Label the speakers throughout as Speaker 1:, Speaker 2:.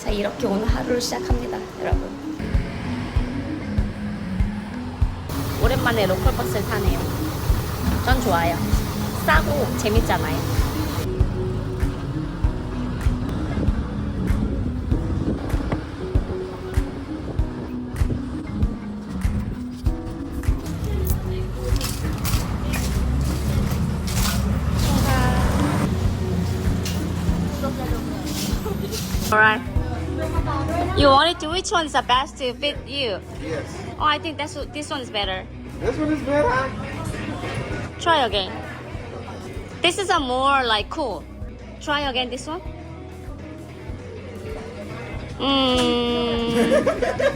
Speaker 1: 자, 이렇게 오늘 하루를 시작합니다, 여러분. 오랜만에 로컬 버스를 타네요. 전 좋아요. 싸고 재밌잖아요. Alright. You wanted to? Which one is the best to fit you?
Speaker 2: Yes.
Speaker 1: Oh, I think this one is better.
Speaker 2: This one is better.
Speaker 1: Try again. This is a more like cool. Try again this one.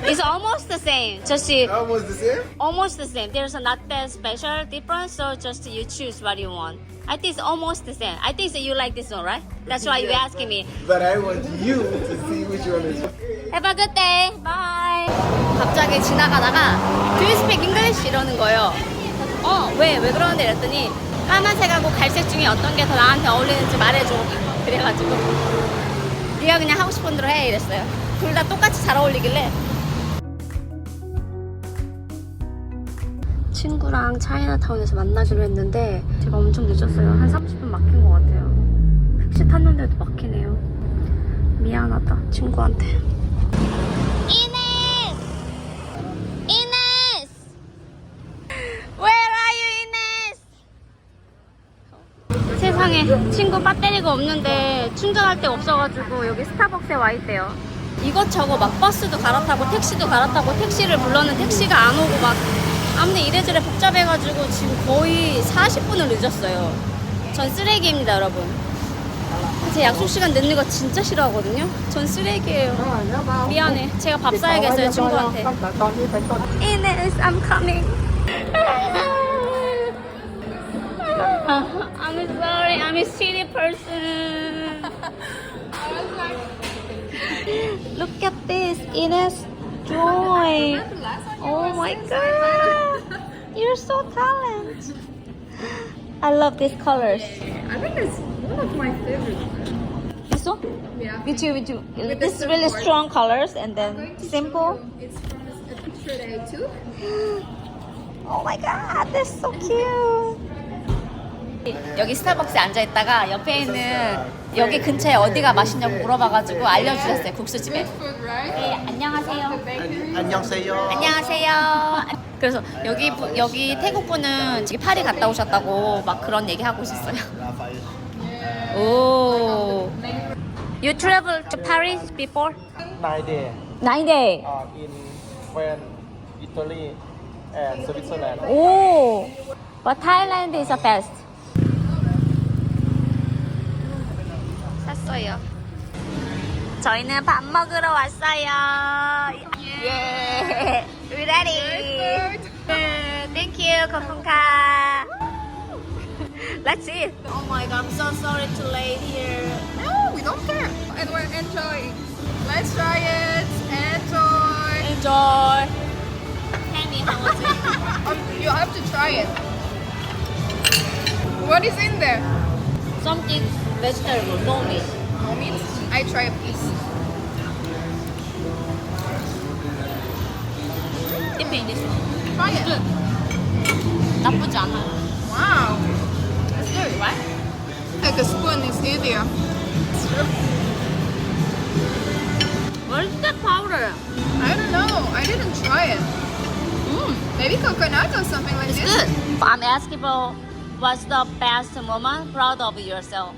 Speaker 1: It's almost the same. Just
Speaker 2: Almost the same.
Speaker 1: almost the same. There's not that special difference, so just you choose what you want. I think it's almost the same. I think that you like this one, right? That's why you're asking me.
Speaker 2: But I want you to see which one is.
Speaker 1: Have a good day. Bye. 갑자기 지나가다가 Do you speak English? 이러는 거예요. 왜 그러는데 이랬더니 까만색하고 갈색 중에 어떤 게 더 나한테 어울리는지 말해줘. 그래가지고 네가 그냥 하고 싶은 대로 해 이랬어요. 둘 다 똑같이 잘 어울리길래. 친구랑 차이나타운에서 만나기로 했는데 제가 엄청 늦었어요. 한 30분 막힌 것 같아요. 택시 탔는데도 막히네요. 미안하다 친구한테. 이네스! 이네스! Where are you, 이네스? 세상에 친구 배터리가 없는데 충전할 데가 없어가지고 여기 스타벅스에 와 있대요. 이것저것 막 버스도 갈아타고 택시도 갈아타고 택시를 불렀는데 택시가 안 오고 막 아무튼 이래저래 복잡해가지고 지금 거의 40분을 늦었어요. 전 쓰레기입니다, 여러분. 제 약속 시간 늦는 거 진짜 싫어하거든요. 전 쓰레기예요. 미안해. 제가 밥 사야겠어요, 친구한테. Ines, I'm coming. I'm sorry, I'm a silly person. Look at this, Ines. Joy. Oh my god. You're so talented. I love these colors.
Speaker 3: I think it's one of my favorites.
Speaker 1: This one?
Speaker 3: Yeah.
Speaker 1: Me too, me too. This is really strong colors and then simple.
Speaker 3: It's from a picture day too.
Speaker 1: Oh my god, they're so cute. 여기 스타벅스에 앉아있다가 옆에 있는 여기 근처에 어디가 맛있냐고 물어봐가지고 알려주셨어요. 국수집에.
Speaker 3: Food, right?
Speaker 1: 네, 안녕하세요.
Speaker 2: 안녕하세요.
Speaker 1: 안녕하세요. 그래서 여기 태국 분은 지금 파리 갔다 오셨다고 막 그런 얘기 하고 있었어요. 오. You traveled to Paris before?
Speaker 2: 9 day
Speaker 1: 9 days.
Speaker 2: in France, Italy, and Switzerland.
Speaker 1: 오. But Thailand is the best. 샀어요. 저희는 밥 먹으러 왔어요. 예. We ready. Thank you. 감사합니다. Let's eat. Oh my god, I'm so sorry to late here.
Speaker 3: No, we don't care. And we're enjoying. Let's try it. Enjoy.
Speaker 1: Enjoy. Tell me how was it?
Speaker 3: You have to try it. What is in there?
Speaker 1: Something vegetable, no meat.
Speaker 3: No meat. I try a piece.
Speaker 1: Dip in this one.
Speaker 3: Try it.
Speaker 1: Good. 나쁘지 않아요.
Speaker 3: Wow.
Speaker 1: It's good, right?
Speaker 3: Like a spoon is easier. It's true.
Speaker 1: Where's the powder?
Speaker 3: I don't know. I didn't try it. Maybe coconut or something like
Speaker 1: It's
Speaker 3: this.
Speaker 1: good. I'm asking for what's the best moment proud of yourself?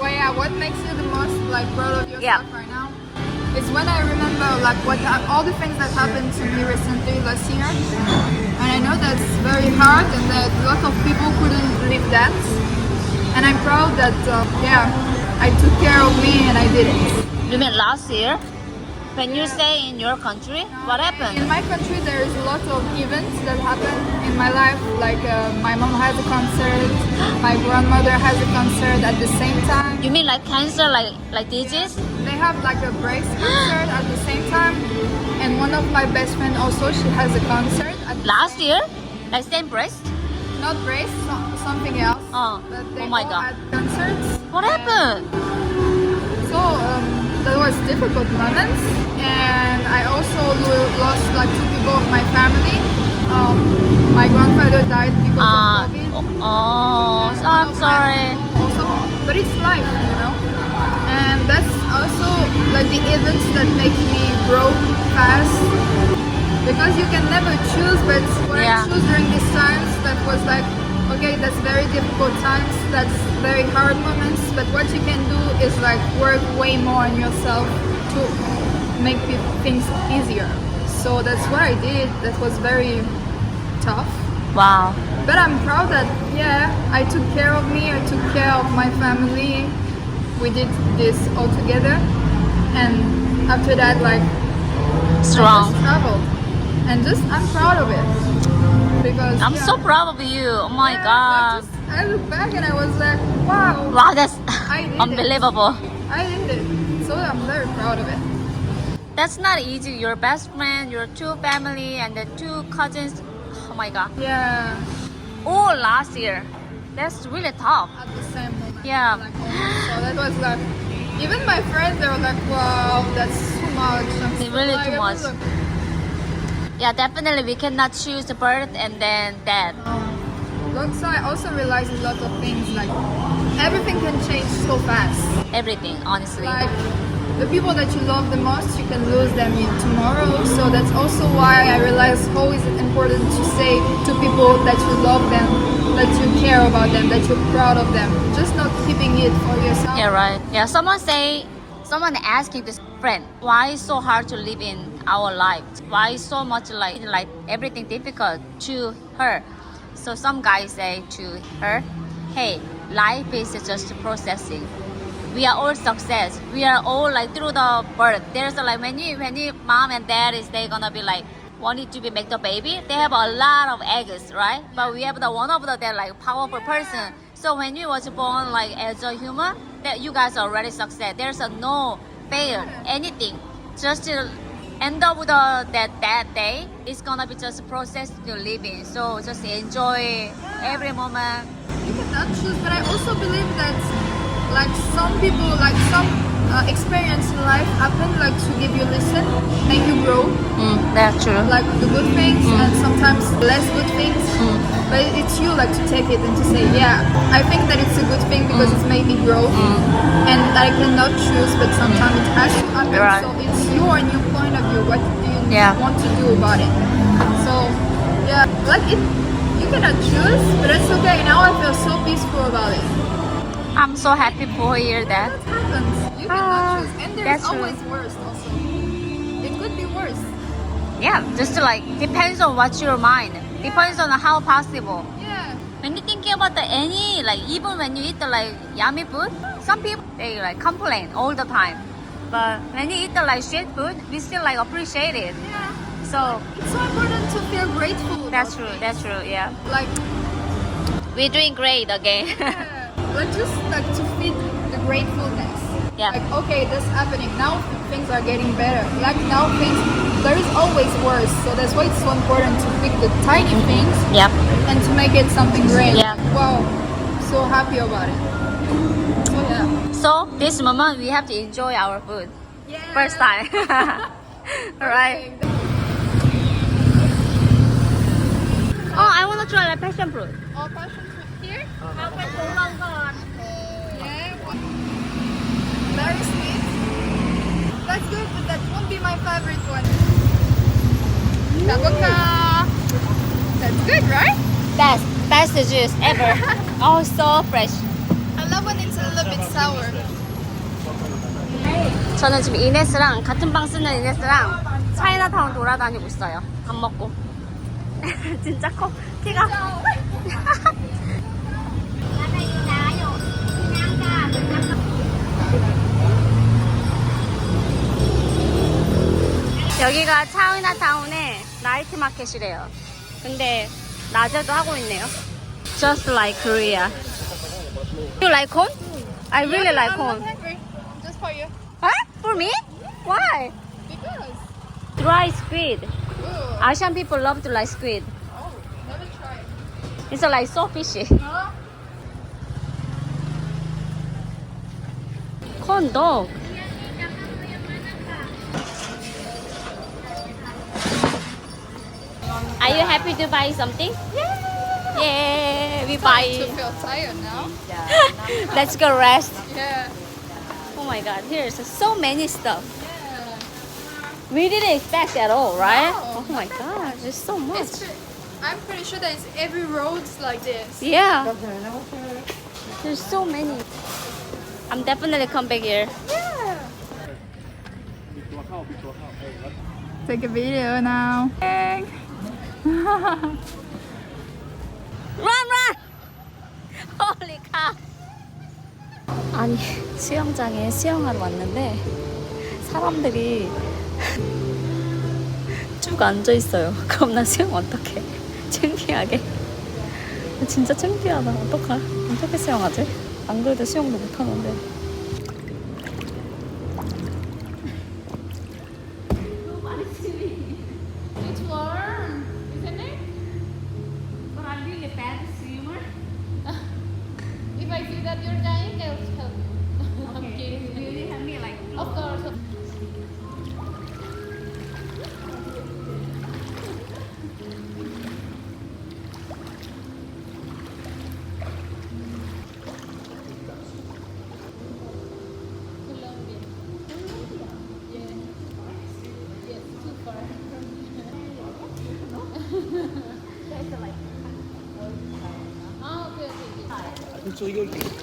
Speaker 3: Well, yeah, what makes you the most like proud of yourself
Speaker 1: Yeah.
Speaker 3: right now? It's when I remember like all the things that happened to me recently last year, and I know that's very hard and that a lot of people couldn't live that. And I'm proud that I took care of me and I did it.
Speaker 1: You mean last year? When you stay in your country, what happened?
Speaker 3: In my country, there is a lot of events that happen in my life. Like my mom has a concert, my grandmother has a concert at the same time.
Speaker 1: You mean like cancer, like disease?
Speaker 3: They have like a breast concert at the same time, and one of my best friends also, she has a concert at the
Speaker 1: Last year? Like same breast?
Speaker 3: not breast, something else.
Speaker 1: Oh,
Speaker 3: But they
Speaker 1: oh my
Speaker 3: all
Speaker 1: god.
Speaker 3: had concerts.
Speaker 1: What happened?
Speaker 3: So that was difficult moments, and I also lost like 2 people of my family. My grandfather died because of COVID.
Speaker 1: Oh, so I'm sorry.
Speaker 3: Also, but it's life, you know. And that's also like the events that make me grow fast. Because you can never choose, but what I choose during these times, that was like, okay, that's very difficult times, that's very hard moments, but what you can do is like work way more on yourself to make things easier. So that's what I did. That was very tough.
Speaker 1: Wow.
Speaker 3: But I'm proud that, yeah, I took care of me, I took care of my family. We did this all together. And after that, like,
Speaker 1: Strong.
Speaker 3: I just traveled. And just, I'm proud of it. Because
Speaker 1: I'm so proud of you. Oh my god.
Speaker 3: I look back and I was like, wow.
Speaker 1: Wow, that's
Speaker 3: I did
Speaker 1: unbelievable.
Speaker 3: I did it. So I'm very proud of it.
Speaker 1: That's not easy. Your best friend, your 2 family, and the 2 cousins. Oh my god.
Speaker 3: Yeah.
Speaker 1: All last year. That's really tough.
Speaker 3: At the same moment.
Speaker 1: Yeah.
Speaker 3: Like, almost. So that was like, even my friends, they were like, wow, that's too much.
Speaker 1: It's really
Speaker 3: like,
Speaker 1: too much. Yeah, definitely we cannot choose the birth and then death.
Speaker 3: So I also realized a lot of things, like everything can change so fast.
Speaker 1: Everything, honestly.
Speaker 3: Like the people that you love the most, you can lose them tomorrow. So that's also why I realized how is it important to say to people that you love them, that you care about them, that you're proud of them. Just not keeping it for yourself.
Speaker 1: Yeah, right. Yeah, someone asking this friend, why is so hard to live in our life? Why is so much like everything difficult to her? So some guys say to her, hey, life is just processing. We are all success. We are all like through the birth. There's like when you mom and dad is they gonna be like wanting to be make the baby. They have a lot of eggs, right? But we have the one of the like powerful person. So when you was born like as a human, that you guys are already success. There's a no fail anything. Just to end up with that day, it's gonna be just a process to live in. So just enjoy every moment.
Speaker 3: You cannot choose, but I also believe that like some people, like some experience in life happen like to give you lesson, make you grow.
Speaker 1: That's true.
Speaker 3: Like the good things and sometimes less good things. But it's you like to take it and to say, yeah, I think that it's a good thing because it's made me grow. And I cannot choose, but sometimes it has to happen.
Speaker 1: Right.
Speaker 3: So it's your new point of view. What do you
Speaker 1: Yeah.
Speaker 3: want to do about it? So yeah, like it, you cannot choose, but it's okay. Now I feel so peaceful about it.
Speaker 1: I'm so happy for hear that.
Speaker 3: That happens. You cannot choose, and there's
Speaker 1: that's true.
Speaker 3: always worse. Also, it could be worse.
Speaker 1: Yeah, just like depends on what's your mind. Depends on how possible.
Speaker 3: Yeah.
Speaker 1: When you thinking about the any like even when you eat the like yummy food, some people they like complain all the time. But when you eat the like shit food, we still like appreciate it.
Speaker 3: Yeah.
Speaker 1: So
Speaker 3: It's so important to feel grateful.
Speaker 1: that's
Speaker 3: about
Speaker 1: true.
Speaker 3: things.
Speaker 1: That's true. Yeah,
Speaker 3: Like,
Speaker 1: we're doing great again.
Speaker 3: yeah. Like just like to feel the gratefulness.
Speaker 1: Yeah.
Speaker 3: Like, okay, this happening now. Things are getting better. Like now, there is always worse. So that's why it's so important to pick the tiny things
Speaker 1: Yep.
Speaker 3: and to make it something great.
Speaker 1: Yeah.
Speaker 3: Wow, so happy about it. So yeah.
Speaker 1: So this moment we have to enjoy our food.
Speaker 3: Yeah.
Speaker 1: First time. All right. Oh, I want to try like passion fruit.
Speaker 3: All passion fruit here.
Speaker 1: เอาไปถุงลองก่อน
Speaker 3: Yeah. Very sweet. That's good, but that won't be my favorite one. Taboka. That's good, right?
Speaker 1: Best juice ever. Oh, so fresh.
Speaker 3: I love when it's a little bit sour.
Speaker 1: 저는 지금 이네스랑 같은 방 쓰는 이네스랑 차이나타운 돌아다니고 있어요. 밥 먹고. 진짜 커. 키가. 여기가 차이나타운의 나이트 마켓이래요. 근데 낮에도 하고 있네요. Just like Korea. You like corn? I really like
Speaker 3: I'm
Speaker 1: corn.
Speaker 3: not hungry. Just for you.
Speaker 1: Huh? For me? Why?
Speaker 3: Because.
Speaker 1: Dry squid.
Speaker 3: Ooh.
Speaker 1: Asian people love to like squid.
Speaker 3: Oh, never tried.
Speaker 1: It's like so fishy.
Speaker 3: Huh?
Speaker 1: Corn dog. Are you happy to buy something? Yeah, we buy.
Speaker 3: To feel tired now.
Speaker 1: Let's go rest.
Speaker 3: Yeah.
Speaker 1: Oh my god, here's so many stuff.
Speaker 3: Yeah.
Speaker 1: We didn't expect at all, right?
Speaker 3: No.
Speaker 1: Oh my god, there's so much.
Speaker 3: I'm pretty sure that it's every road's like this.
Speaker 1: Yeah. There's so many. I'm definitely come back here.
Speaker 3: Yeah. Take a video now.
Speaker 1: Run, run! Holy cow! 아니, 수영장에 수영하러 왔는데 사람들이 쭉 앉아 있어요. 그럼 나 수영 어떡해? 창피하게. 진짜 창피하다. 어떡할? 어떻게 수영하지? 안 그래도 수영도 못하는데.
Speaker 3: It's warm, isn't it?
Speaker 1: But I'm really a bad swimmer.
Speaker 3: If I see that you're dying, I'll help you. I'm
Speaker 1: Okay,
Speaker 3: kidding.
Speaker 1: will you help me like?
Speaker 3: Of course. Colombia. Yeah. Yes, too far. Ah, okay, okay, okay.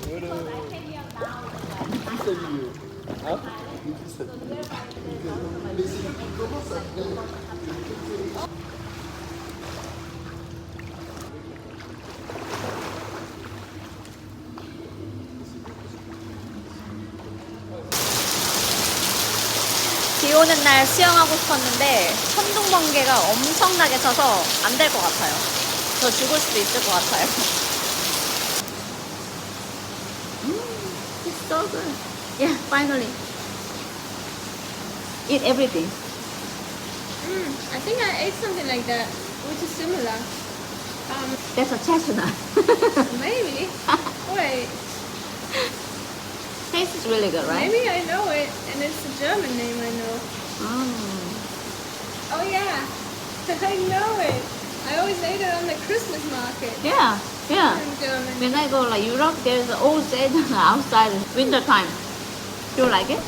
Speaker 1: 비 오는 날 수영하고 싶었는데 천둥 번개가 엄청나게 쳐서 안 될 것 같아요. 저 죽을 수도 있을 것 같아요. It's so good. Yeah, finally. Eat everything.
Speaker 3: I think I ate something like that, which is similar.
Speaker 1: That's a chestnut.
Speaker 3: Maybe. Wait,
Speaker 1: Tastes really good, right?
Speaker 3: maybe I know it, and it's a German name I know.
Speaker 1: Oh.
Speaker 3: Oh yeah, I know it. I always ate it on the Christmas market
Speaker 1: Yeah, yeah.
Speaker 3: in Germany.
Speaker 1: When I go like Europe, there's always outside winter time. Do you like it?